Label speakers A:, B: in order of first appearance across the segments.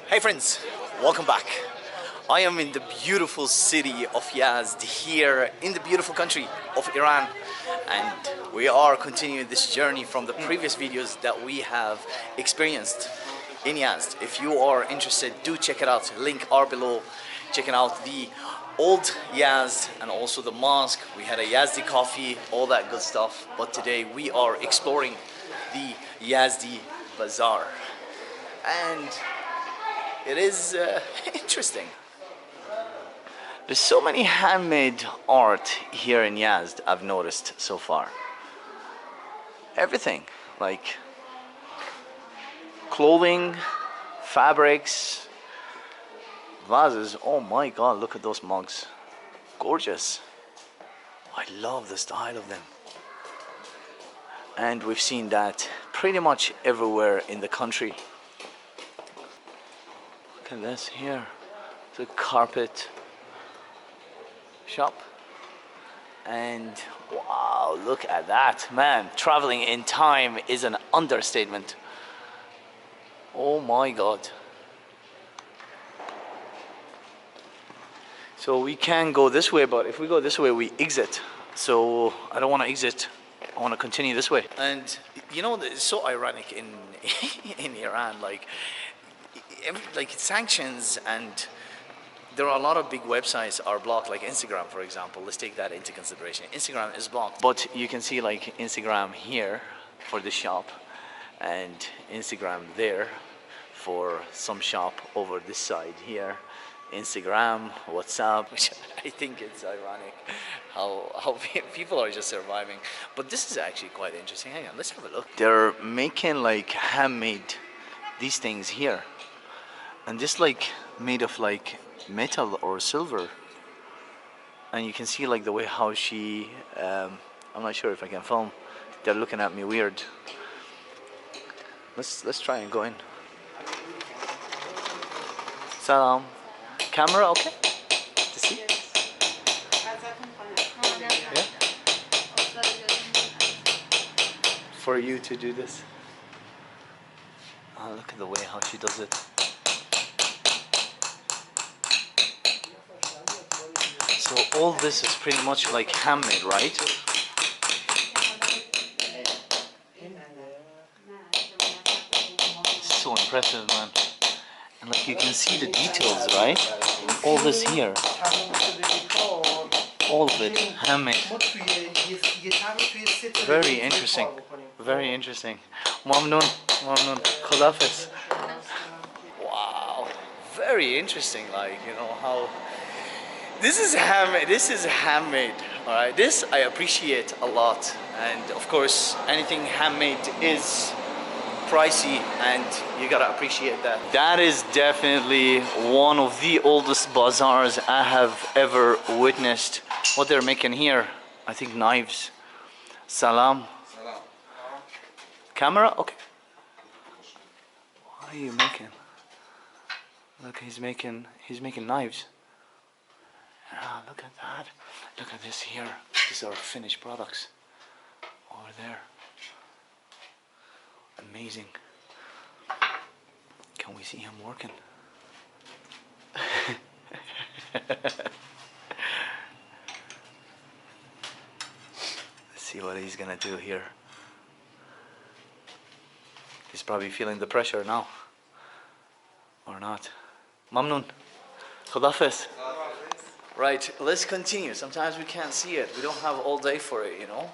A: Hey friends, welcome back. I am in the beautiful city of Yazd here in the beautiful country of Iran, and we are continuing this journey from the previous videos that we have experienced in Yazd. If you are interested, do check it out. Link are below. Checking out the old Yazd and also the mosque. We had a Yazdi coffee, all that good stuff. But today we are exploring the Yazd Bazaar, and it is interesting. There's so many handmade art here in Yazd I've noticed so far. Everything, like clothing, fabrics, vases. Oh my god, look at those mugs. Gorgeous. I love the style of them. And we've seen that pretty much everywhere in the country. Look at this here. It's a carpet shop. And wow, look at that. Man, traveling in time is an understatement. Oh my god. So we can go this way, but if we go this way, we exit. So I don't want to exit. I want to continue this way. And you know, it's so ironic in in Iran, like sanctions, and there are a lot of big websites are blocked, like Instagram, for example. Let's take that into consideration. Instagram is blocked, but you can see like Instagram here for the shop, and Instagram there for some shop over this side here. Instagram, WhatsApp, which I think it's ironic how people are just surviving. But this is actually quite interesting. Hang on, let's have a look. They're making like handmade these things here, and this like made of like metal or silver, and you can see like the way how she I'm not sure if I can film. They're looking at me weird. Let's try and go in. Salam. Camera okay to see? Yeah? For you to do this. Oh, look at the way how she does it. So all this is pretty much like handmade, right? It's so impressive, man. And like you can see the details, right? All this here, all of it handmade. Very interesting, very interesting. Mamnoon, mamnoon, Khudafis. Wow, very interesting. Like, you know how this is handmade. This is handmade. All right, this I appreciate a lot. And of course, anything handmade is pricey, and you gotta appreciate that. That is definitely one of the oldest bazaars I have ever witnessed. What they're making here, I think knives. Salam. Salam. Camera? Okay. What are you making? Look, he's making knives. Ah, look at that. Look at this here. These are finished products. Over there. Amazing. Can we see him working? Let's see what he's gonna do here. He's probably feeling the pressure now. Or not. Mamnoon. Khudafis. Right, let's continue. Sometimes we can't see it. We don't have all day for it, you know.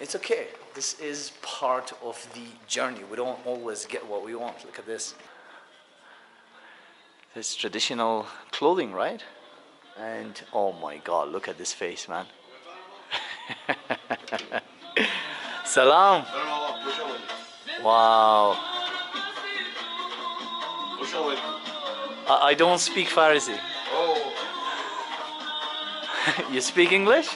A: It's okay. This is part of the journey. We don't always get what we want. Look at this. This traditional clothing, right? And oh my god, look at this face, man. Salam. Wow. I don't speak Farsi.
B: Oh.
A: You speak English?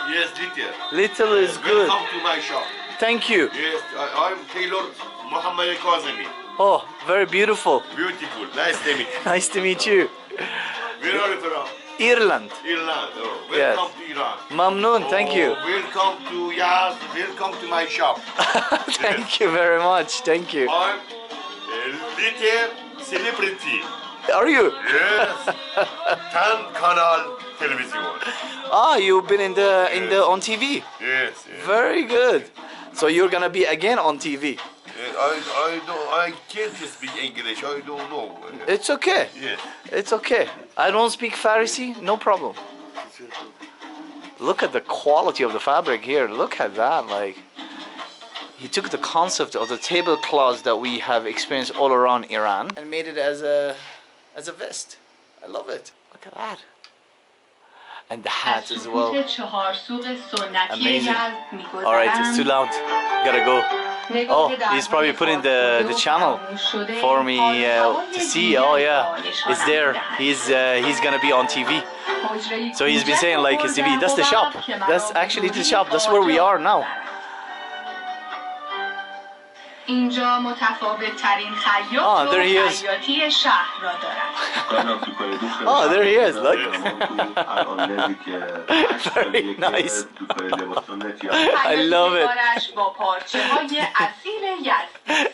B: Yes, little.
A: Little is good.
B: Welcome to my shop.
A: Thank you.
B: Yes, I'm Taylor Muhammad Kazemi.
A: Oh, very beautiful.
B: Beautiful. Nice to meet you.
A: Nice to meet you.
B: Where are you from?
A: Ireland.
B: Ireland. Oh,
A: Yes.
B: welcome to Iran.
A: Mamnoon, thank you.
B: Welcome to Yazd. Welcome to my shop.
A: Thank you very much. Thank you.
B: I'm little celebrity.
A: Are you?
B: Yes. 10 kanal television.
A: Ah, you've been in the on TV.
B: Yes, yes.
A: Very good. So you're gonna be again on TV.
B: I can't speak English. I don't know.
A: It's okay.
B: Yes.
A: It's okay. I don't speak Farsi. No problem. Look at the quality of the fabric here. Look at that. Like, he took the concept of the tablecloths that we have experienced all around Iran and made it as a vest. I love it. Look at that. And the hat as well. Amazing. Alright, it's too loud. Gotta go. Oh, he's probably putting the channel for me to see. Oh yeah, it's there. He's gonna be on TV. So he's been saying like his TV. That's the shop. That's actually the shop. That's where we are now.
C: اینجا متفاوت ترین خیاط و خیاطی شهر را دارد.
A: Oh, there he is. Look. Very nice. I love it.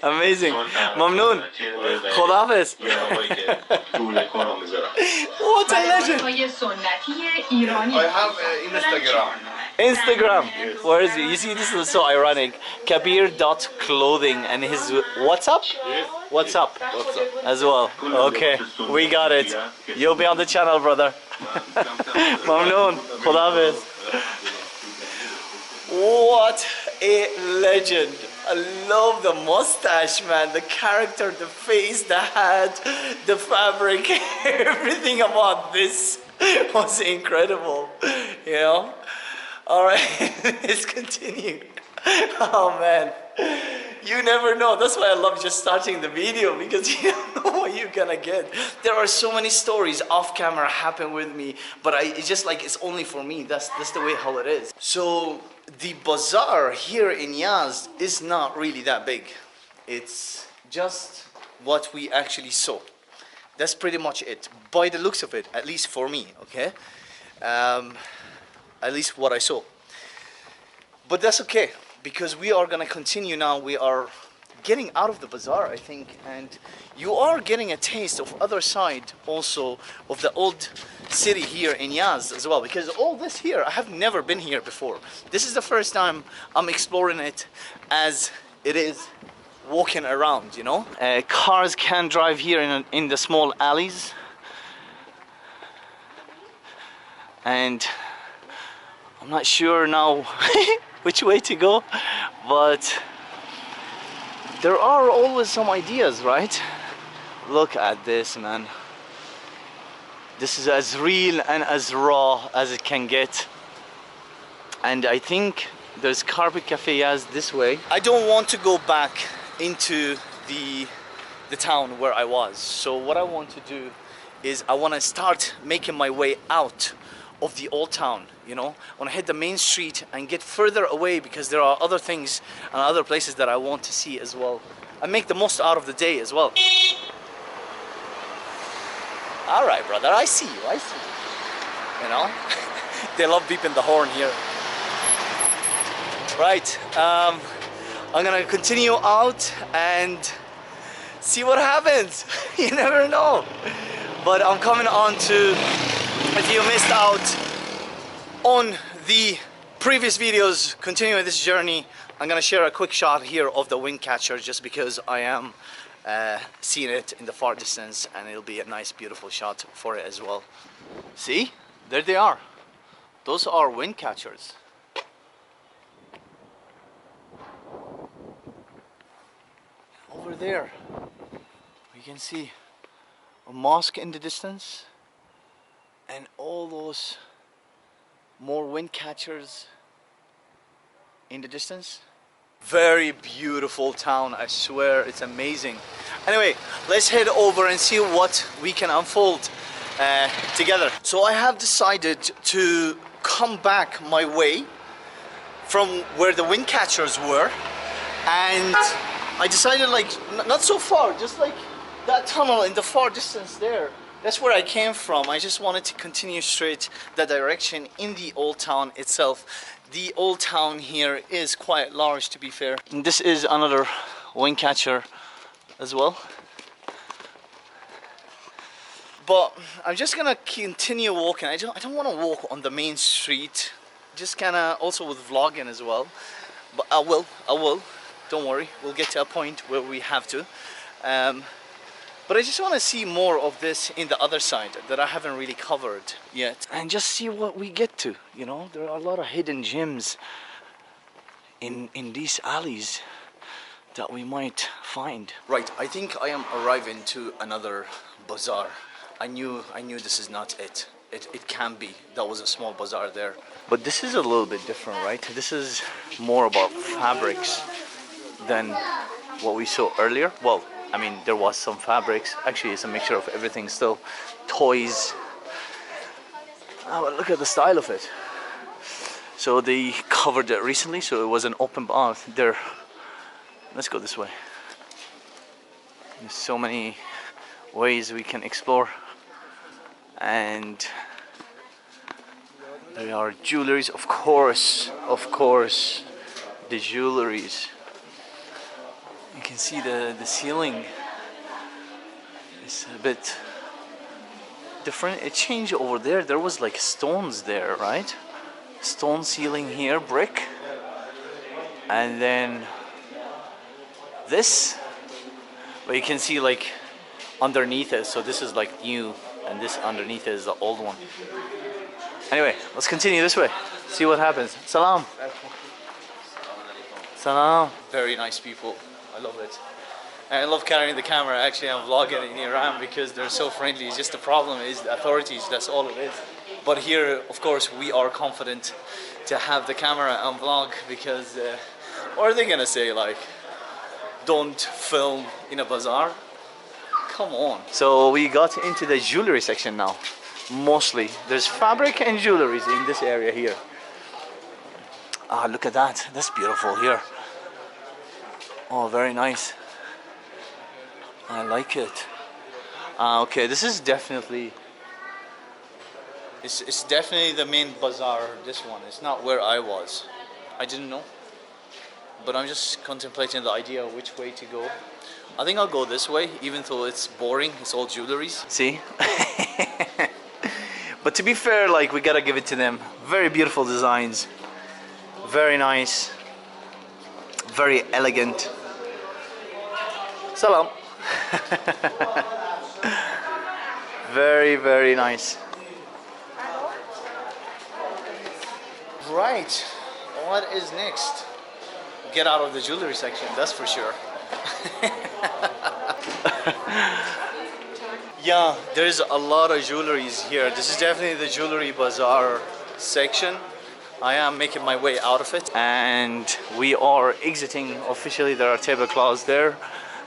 A: Amazing. ممنون. خداحافظ. What a legend.
B: I have Instagram.
A: Instagram. Where is he? You see, this is so ironic. Kabir.clothing and his WhatsApp?
B: Yes.
A: What's up? As well. Okay, we got it. You'll be on the channel, brother. Mamnoon. Khudafez. What a legend. I love the mustache, man. The character, the face, the hat, the fabric, everything about this was incredible. You know? Alright, let's continue. Oh man. You never know. That's why I love just starting the video, because you don't know what you're gonna get. There are so many stories off camera happen with me, but it's just like it's only for me. That's the way how it is. So the bazaar here in Yazd is not really that big. It's just what we actually saw. That's pretty much it. By the looks of it, at least for me, okay? At least what I saw. But that's okay, because we are gonna continue now. We are getting out of the bazaar, I think, and you are getting a taste of other side also of the old city here in Yazd as well, because all this here, I have never been here before. This is the first time I'm exploring it as it is, walking around, you know. Cars can drive here in the small alleys, and I'm not sure now which way to go, but there are always some ideas, right? Look at this, man. This is as real and as raw as it can get. And I think there's Carpet Cafe Yazd this way. I don't want to go back into the town where I was. So what I want to do is I want to start making my way out of the old town, you know. I want to hit the main street and get further away, because there are other things and other places that I want to see as well, and make the most out of the day as well. All right, brother, I see you, you know. They love beeping the horn here. Right, I'm gonna continue out and see what happens. You never know. But I'm coming on to, if you missed out on the previous videos continuing this journey, I'm gonna share a quick shot here of the wind catcher, just because I am seeing it in the far distance, and it'll be a nice beautiful shot for it as well. See, there they are. Those are wind catchers. Over there we can see a mosque in the distance, and all those more wind catchers in the distance. Very beautiful town, I swear, it's amazing. Anyway, let's head over and see what we can unfold together. So I have decided to come back my way from where the wind catchers were, and I decided, like, not so far, just like that tunnel in the far distance there. That's where I came from. I just wanted to continue straight that direction in the old town itself. The old town here is quite large, to be fair. And this is another wind catcher as well. But I'm just gonna continue walking. I don't want to walk on the main street. Just kind of also with vlogging as well. But I will. Don't worry. We'll get to a point where we have to. But I just want to see more of this in the other side that I haven't really covered yet. And just see what we get to, you know. There are a lot of hidden gems in these alleys that we might find. Right, I think I am arriving to another bazaar. I knew this is not it. It can be. That was a small bazaar there. But this is a little bit different, right? This is more about fabrics than what we saw earlier. Well, I mean, there was some fabrics. Actually, it's a mixture of everything still. Toys. Oh, but look at the style of it. So they covered it recently, so it was an open bar there. Let's go this way. There's so many ways we can explore. And there are jewelries, of course, the jewelries. You can see the ceiling is a bit different. It changed over there. There was like stones there, right? Stone ceiling here, brick. And then this, but you can see like underneath it. So this is like new, and this underneath it is the old one. Anyway, let's continue this way. See what happens. Salam. Salam. Very nice people. I love it. And I love carrying the camera. Actually, I'm vlogging in Iran because they're so friendly. It's just the problem is the authorities. That's all it is. But here, of course, we are confident to have the camera and vlog because what are they gonna say? Like, don't film in a bazaar? Come on. So we got into the jewelry section now. Mostly, there's fabric and jewelries in this area here. Ah, look at that. That's beautiful here. Oh, very nice. I like it. Okay, this is definitely... It's definitely the main bazaar, this one. It's not where I was. I didn't know. But I'm just contemplating the idea of which way to go. I think I'll go this way, even though it's boring. It's all jewelries. See? But to be fair, like, we gotta give it to them. Very beautiful designs. Very nice. Very elegant. Salam. Very, very nice. Right. What is next? Get out of the jewelry section, that's for sure. Yeah, there's a lot of jewelries here. This is definitely the jewelry bazaar section. I am making my way out of it and we are exiting officially. There are tablecloths there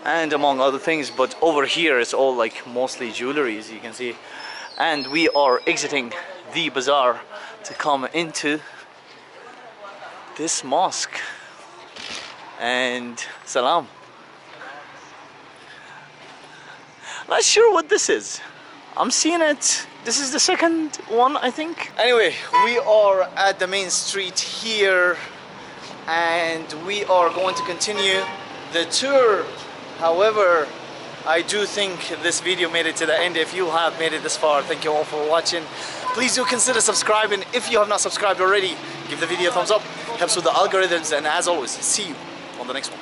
A: and among other things, but over here it's all like mostly jewelries, you can see. And we are exiting the bazaar to come into this mosque. And salam. Not sure what this is. I'm seeing it. This is the second one, I think. Anyway, we are at the main street here and we are going to continue the tour. However, I do think this video made it to the end. If you have made it this far, thank you all for watching. Please do consider subscribing. If you have not subscribed already, give the video a thumbs up. It helps with the algorithms, and as always, see you on the next one.